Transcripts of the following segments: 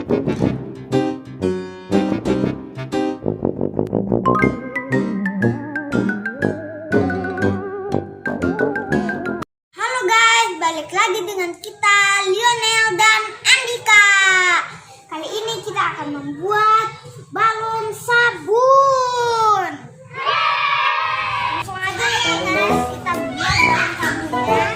Halo guys, balik lagi dengan kita Lionel dan Andhika. Kali ini kita akan membuat balon sabun. Langsung aja ya guys, kita buat balon sabunnya.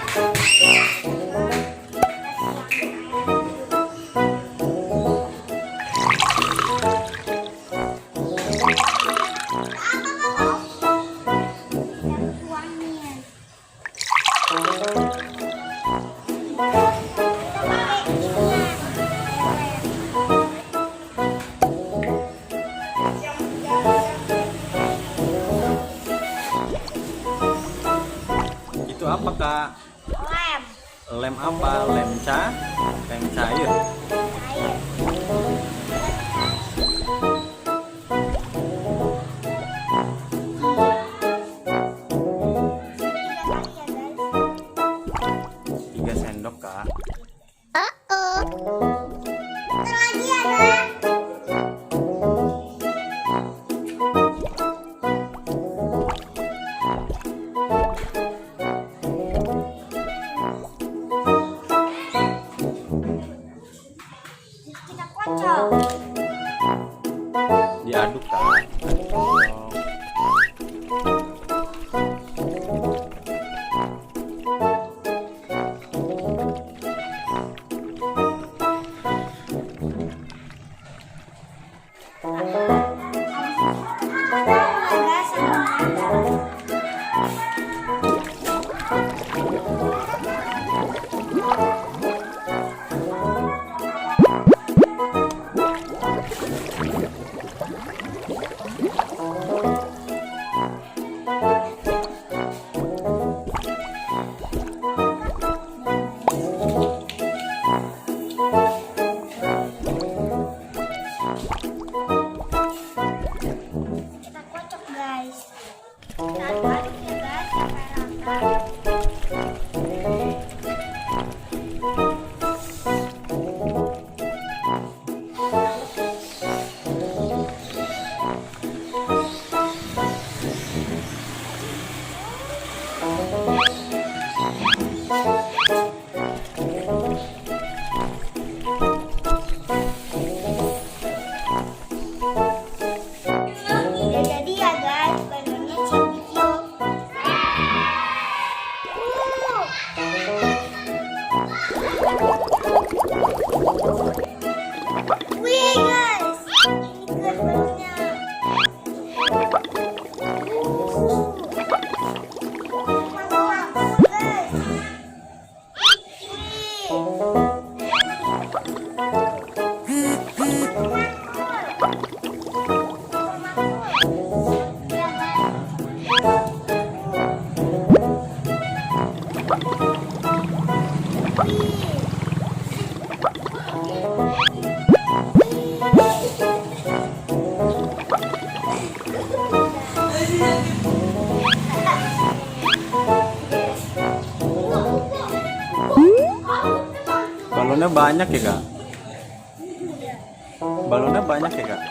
Itu apa kak? Lem. Lem apa? Lem cair? Air. Tiga sendok kak. Bentar lagi ya guys. Kita kocok. Diaduk kak. Kita kocok guys. Kita aduk ya guys sampai rata. Udah jadi ya guys, balonnya cium-cium. Wih guys, ini keren balonnya. Mantap guys. Balonnya banyak ya kak? Balonnya banyak ya kak?